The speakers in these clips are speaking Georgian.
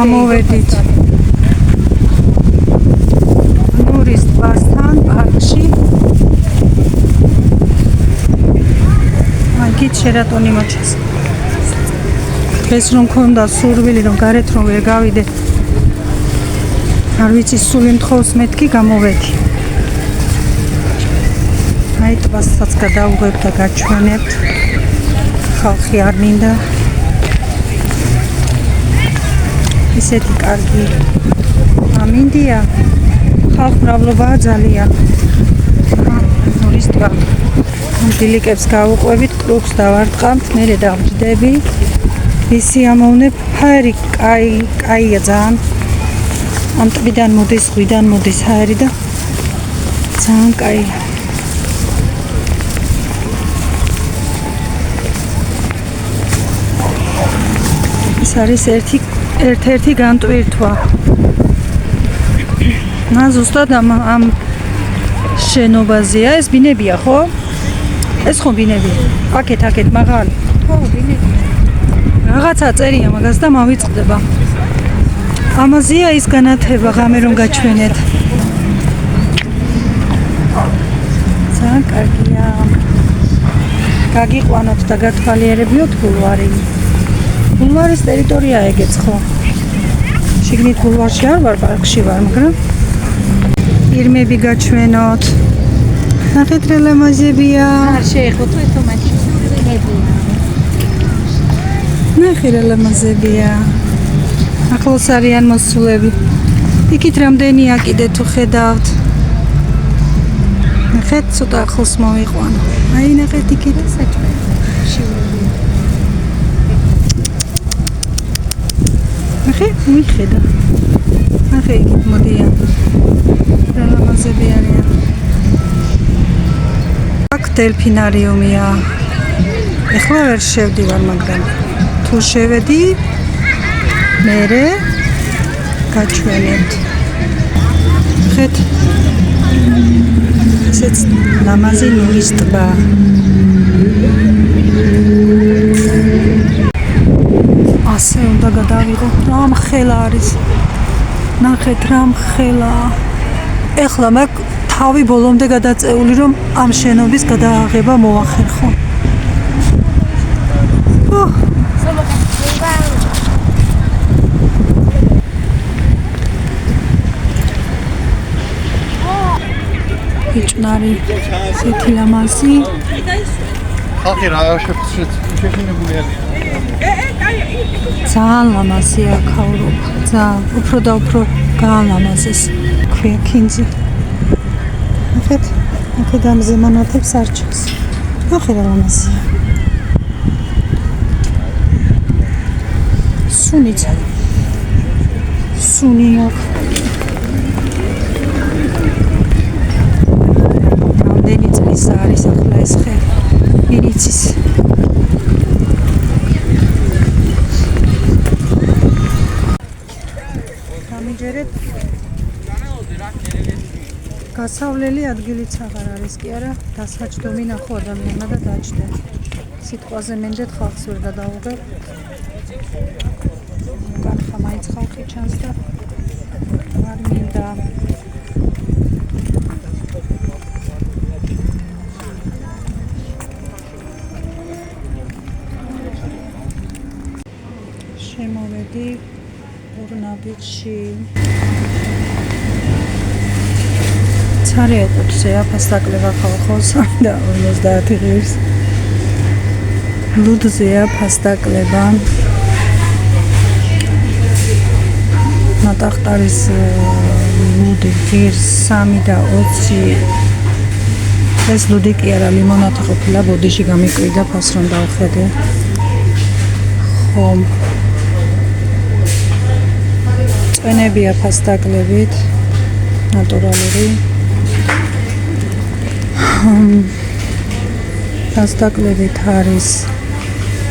გამოვედით ნურის ტბასთან პარკში. მაგით შერატონი მოჩეს. ეს რომ მქონდა სურვილი რომ გარეთ რომ ვერ გავიდე. არ ვიცი სულ იმ თხოვს მეთქი გამოვედი. აი ტბასაც გადავუღებ და გაჩვენებთ. ხალხი არ მინდა. ისეთი კარგი ამინდია. ხალხმრავლობაა ძალიან. ნურის ტბა. დილიკებს გავუყვებით, კლუბს დავარტყამთ, მერე დავჯდები. ისი ამოვნებ, ჰაერი კაია ძალიან. ამ ტბიდან მოდის, ზღვიდან მოდის ჰაერი და ძალიან კაია. ეს არის ერთ-ერთი განტვირთვა. ზუსტად ამ შენობაზეა, ეს ბინებია, ხო? ეს ხო ბინებია. აქეთ მაღალი. ხო, ბინებია. რაღაცა წერია მაგას და მავიწყდება. ამაზეა ის განათება, ღამე რომ გაჩვენეთ. ძალიან კარგია. გაგიყვანოთ და გათვალიერებიოთ ბულვარი. ბულვარის ტერიტორია ეგეც ხო? შიგნით ბულვარში არ ვარ, პარკში ვარ, მაგრამ ირმები გაჩვენოთ. ნახეთ რა ლამაზებია. არ შეეხოთ ეთომაში. ნახე რა ლამაზებია. ახლოს არიან მოსულები. იქით რამდენია კიდე თუ ხედავთ. ნახეთ ცოტა ახლოს მოვიყვანო. აი ნახეთ იქით საჭმელი. ნახე მიხედა. ნახე იქით მოდიან. რა ლამაზები არიან. აქ დელფინარიუმია. ეხლა ვერ შევდივარ, მაგრამ თუ შევედი მერე გაჩვენებთ. ხეთ ესეც ლამაზი ნურის ტბა. ასე უნდა გადავიღო. რა მხელა არის. ნახეთ რა მხელა. ეხლა მაგ თავი ბოლომდე გადაწეული რომ ამ შენობის გადააღება მოახერხო. იჭნარი ესეთი ლამაზი. ხალხი რა შეშინებული არის. ძალიან ლამაზია ქაურობა. ძალიან უფრო და უფრო გაალამაზეს. ქვია კინძი. ნახეთ, აქედან ზემონათებს არ ჩანს. ნახე რა ლამაზია. სუნიცა. სუნი აქვს. რამდენი წლის არის ახლა ეს ხე? ირიცის. გამიჯერეთ. გასავლელი ადგილიც აღარ არის კი არა, დასაჯდომი ნახო ადამიანმა და დაჭდა. სიტყვაზე მენდეთ ხალხს ვერ გადავუღებ. განხა მაინც ხალხი ჩანს და არ მინდა. შემოვედი ურნაბიჯში. ცარია კუთხეა ფასტაკლება ხალხოს და 50 ღირს. ლუდზეა ფასტაკლება. ნატახტარის ლუდი ღირს 3 და 20. ეს ლუდი კი არა, ლიმონადი ყოფილა, ბოდიში გამიკვირდა, ფასრონ დავხედე. ხომ წვენებია ფასტაკლებით, ნატურალური. ფასტაკლებით არის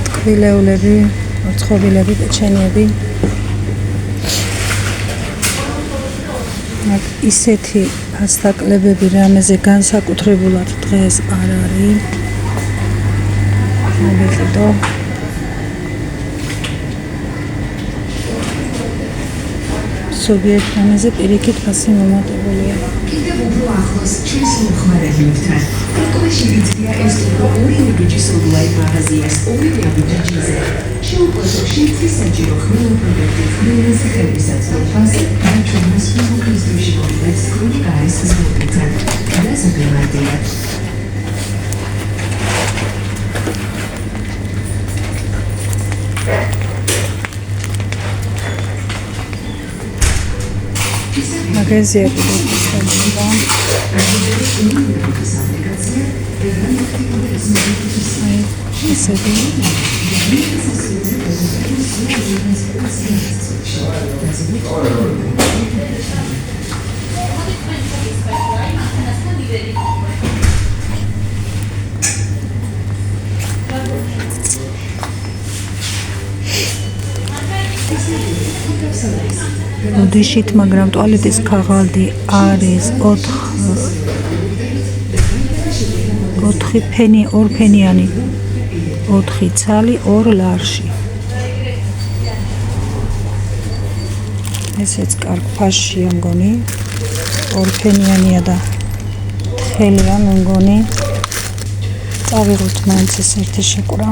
ტკბილეულები, მოწყობილები, პეჩენიები. ისეთი ფასტაკლებები რამეზე განსაკუთრებულად დღეს არ არის. მოვიყიდო. ზოგიერთ რამეზე პირიქით ფასი მომატებულია. კიდევ უფრო ახლოს ჩვენს მომხმარებლებთან. ეკოში ვიწია ეს ორივე ბიჭის ონლაინ მაღაზიას ორივე აბიჯაჯიზე. შეუყვეთ შიფრის საჭირო ხმელო პროდუქტი ხმელზე ხელმისაწვდომ ფასი და ჩვენს მოკლეს დროში მომდეც კრონიკაის ზოგადად. და ზოგადად. მაგაზია კიდევ ისეთი უდიშით, მაგრამ ტუალეტის ქაღალდი არის 4 ფენი, 2 ფენიანი, 4 ცალი, 2 ლარში. ესეც კარგ ფაშია მგონი, 2 ფენიანია და თხელია მე მგონი. წავიღოთ მაინც ეს ერთი შეკვრა.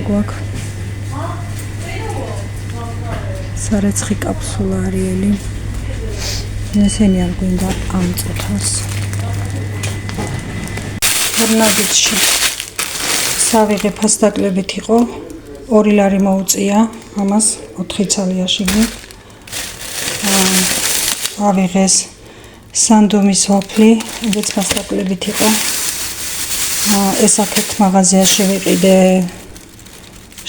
გვაქვს სარეცხი კაფსულა არიელი. ესენი არ გვინდა ამ წუთას. ტერნადიტში სავიღე ფასდაკლებით იყო, 2 ლარი მოუწია ამას 4 ცალიაში. ავიღეს სანდომის ვაფლი, ეგეც ფასდაკლებით იყო. ეს აქეთ მაღაზიაში ვიყიდე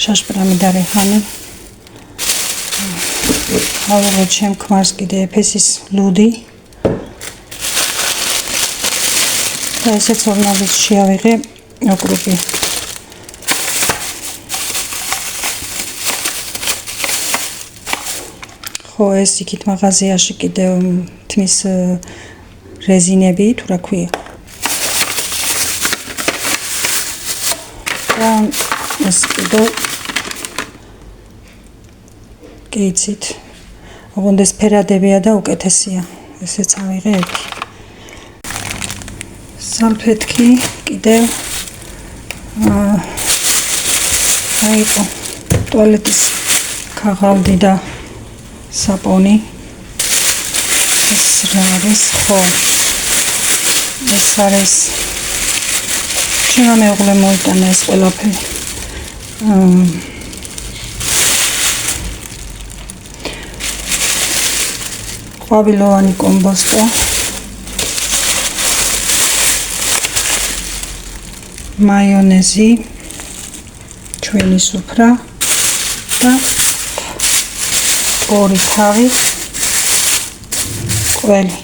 შაშპრამი და რეჰანი. ავიღე ჩემ ქმარს კიდე ეფესის ლუდი. და ესეც ორნალისში ავიღე ოკრუპი. ხო, ეს იქით მაღაზიაში კიდე თმის რეზინები, თუ რა ქვია. და ეს კიდე კეიცით. ოღონდ ეს ფერადებია და უკეთესია. ესეც ავიღე ერთი. სალფეტკი კიდევ აიყო ტუალეტის ქაღალდი და საპონი. ეს რა არის? ხო, ეს არის ჩემმა მეუღლემ მოიტანა ეს ყველაფერი. ყვავილოვანი კომბოსტო. მაიონეზი, ჩვენი სუფრა და 2 თავი ყველი.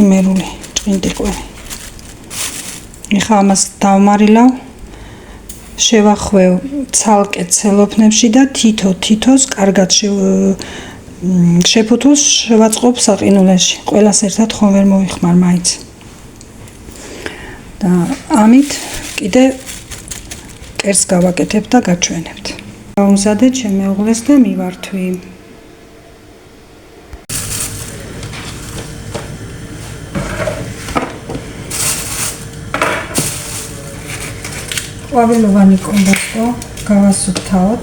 იმერული ჭყინტი ყველი. ეხლა ამას დავმარილავ, შევახვევ ცალკე ცელოფნებში და თითოს კარგად შეფუთულს შევაწყობ საყინულეში. ყველას ერთად ხომ ვერ მოიხმარ მაინც. და ამით კიდე კერს გავაკეთებ და გაჩვენებთ. გავუმზადე ჩემ მეუღლეს და მივართვი. ყვავილოვანი კომბოსტო გავასუფთავოთ.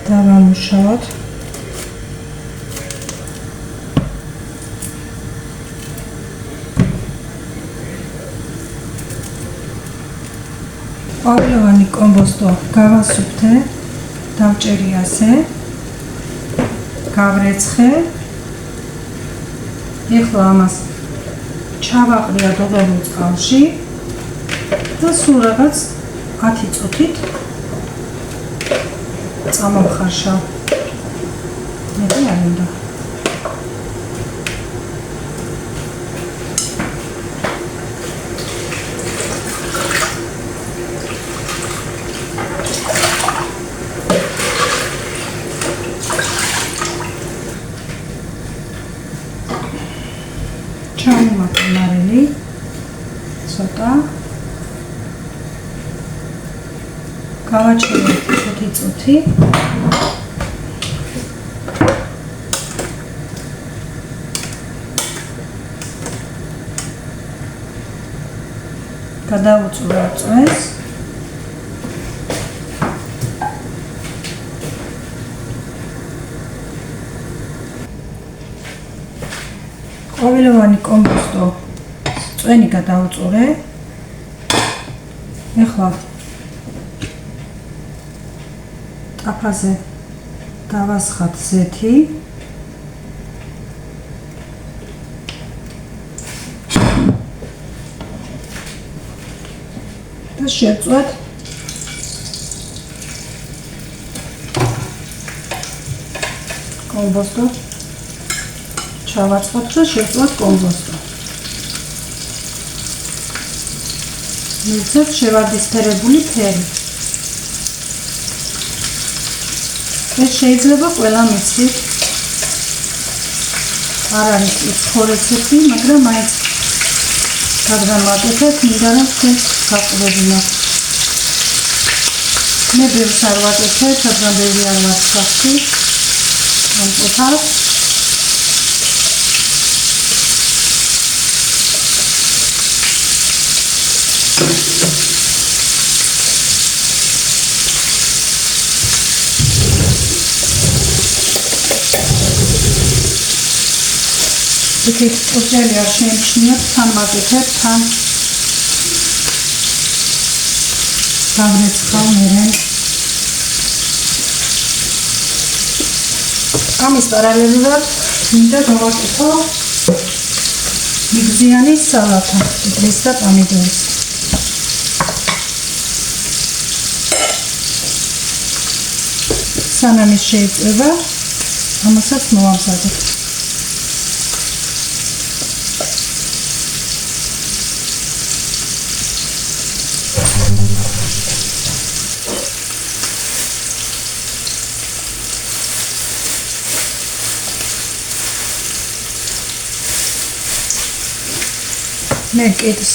დავამუშავოთ. ყვავილოვანი კომბოსტო გავასუფთე, დავჭერი ასე, გავრეცხე. ეხლა ამას ჩავაყრია დოღერულ წყალში და სულ რაღაც 10 წუთით წამოვხარშავ. მეტი არ უნდა. მაკარონი ცოტა გავაჩერეთ 5 წუთი გადავუწვევ წვენს ყვავილოვანი კომპოსტო წვენი გადავუწურე ეხლა ტაფაზე დავასხათ ზეთი და შევწვათ კომპოსტო ჩავაწყოთ და შევწვათ კომპოსტო მივცეთ შევარდისფერებული ფერი ეს შეიძლება ყველა მიცით არ არის უცხო რეცეპტი მაგრამ მაინც გადავამატეთ მინდა რომ თქვენ გაყვებინოთ მე ბევრს არ ვაკეთებ მაგრამ ბევრი არ ვაცხოვი ამყოფად იქით უძელი არ შეიმჩნიოთ, თან მაგეთებ, თან გავრეცხავ მერე. ამის პარალელურად მინდა გავაკეთო მიგზიანი სალატა, პიტრის და პომიდორის. სანამ ის შეიწება, ამასაც მოვამზადებ. მე კიდს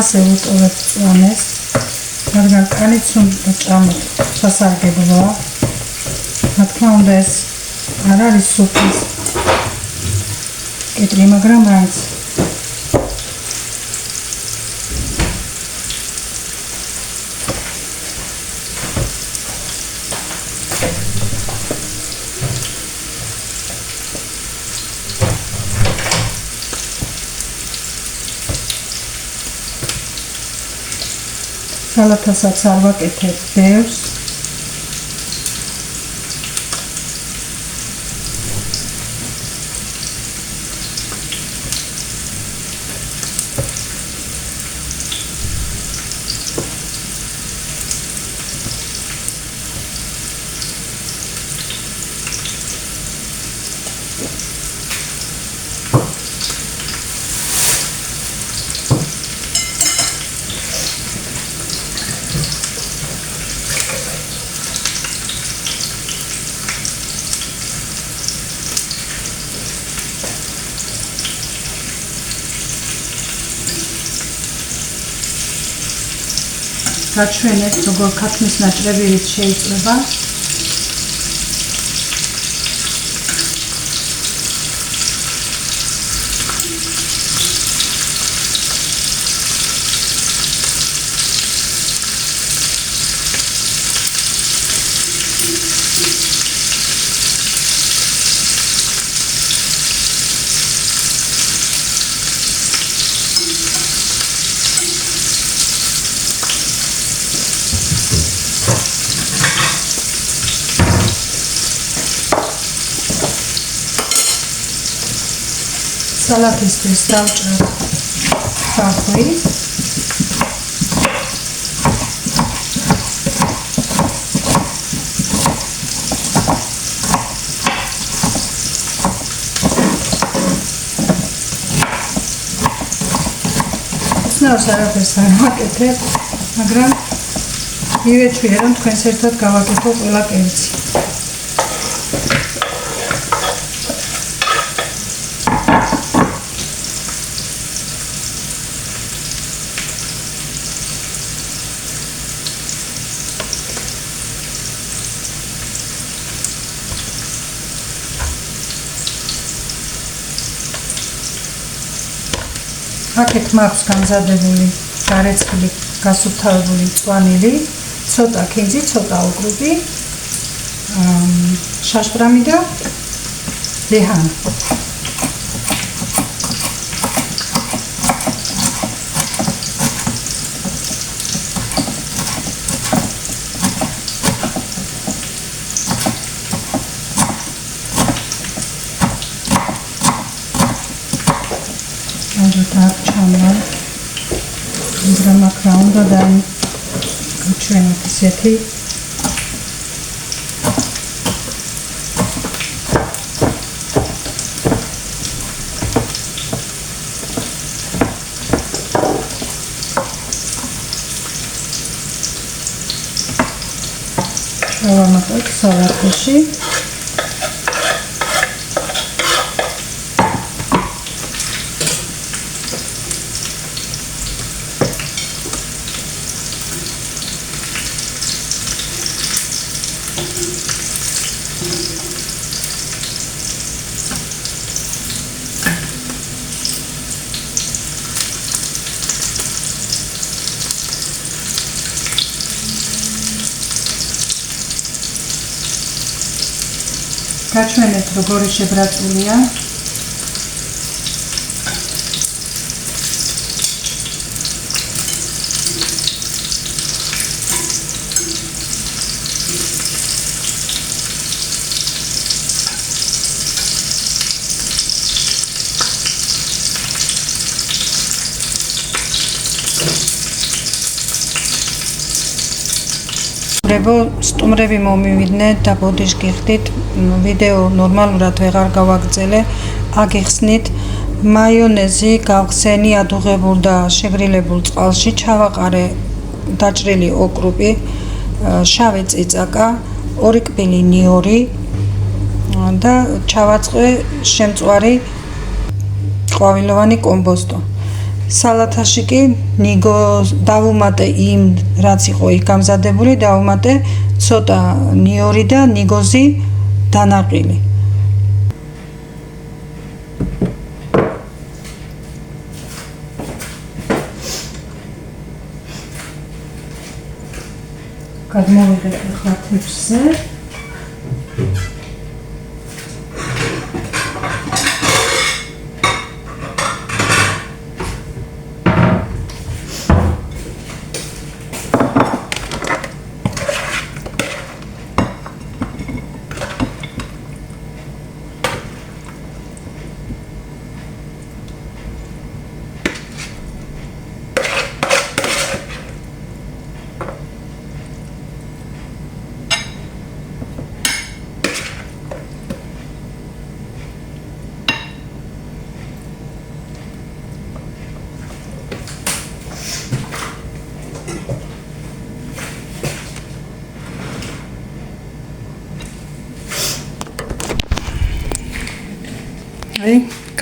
ასე ვუტოვებ წვანეს, რადგან კანიც უნდა ჭამოთ სასარგებლოა. რა თქმა უნდა ეს არ არის სუფრის კიტრი, მაგრამ მაინც სალათასაც არ ვაკეთებ ბევრს. გაჩვენეთ როგორ ქათმის ნაჭრებივით შეიწება. სალათისთვის დავჭრათ სახვი. ცნავს არაფერს არ ვაკეთებ, მაგრამ მივეჩვია რომ თქვენს ერთად გავაკეთო ყველა კერძი. აქეთ მაქვს გამზადებული გარეცხილი გასუფთავებული მწვანილი, ცოტა ქინძი, ცოტა უკრუპი, შაშპრამი და ლეჰანი. так ჩამოვარ მაგრამ აქ რა უნდა ჩვენ ისეთი ავამატოთ სალათში გაჩვენეთ როგორი შებრაწულია სტუმრები მომივიდნენ და ბოდიშ გიხდით ვიდეო ნორმალურად ვეღარ გავაგრძელე აგიხსნით მაიონეზი გავხსენი ადუღებულ და შეგრილებულ წყალში ჩავაყარე დაჭრილი ოკრუპი შავი წიწაკა 2 კბილი ნიორი და ჩავაწყე შემწვარი ყვავილოვანი კომბოსტო სალათაში კი ნიგოს დავუმატე იმ რაც იყო იქ გამზადებული დავუმატე ცოტა ნიორი და ნიგოზი დანაყილი გადმოვიღეთ ახლა თეფშზე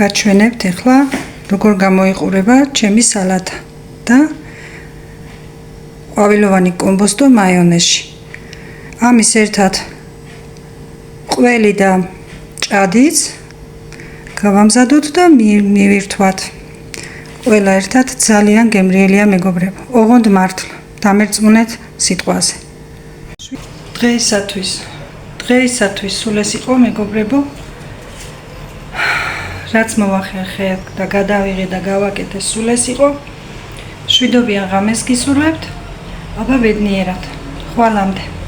გაჩვენებთ ახლა როგორ გამოიყურება ჩემი სალათა და ყვავილოვანი კომბოსტო მაიონეზში. ამის ერთად ყველი და ჭადიც გავამზადოთ და მივირთვათ. ყველა ერთად ძალიან გემრიელია მეგობრებო. ოღონდ მართლა დამერწმუნეთ სიტყვაზე. დღეისათვის სულ ეს იყო მეგობრებო. რაც მოვახერხე და გადავიღე და გავაკეთე სულ ეს იყო. შვიდობიან ღამეს გისურვებთ. აბა ბედნიერად. ხვალამდე.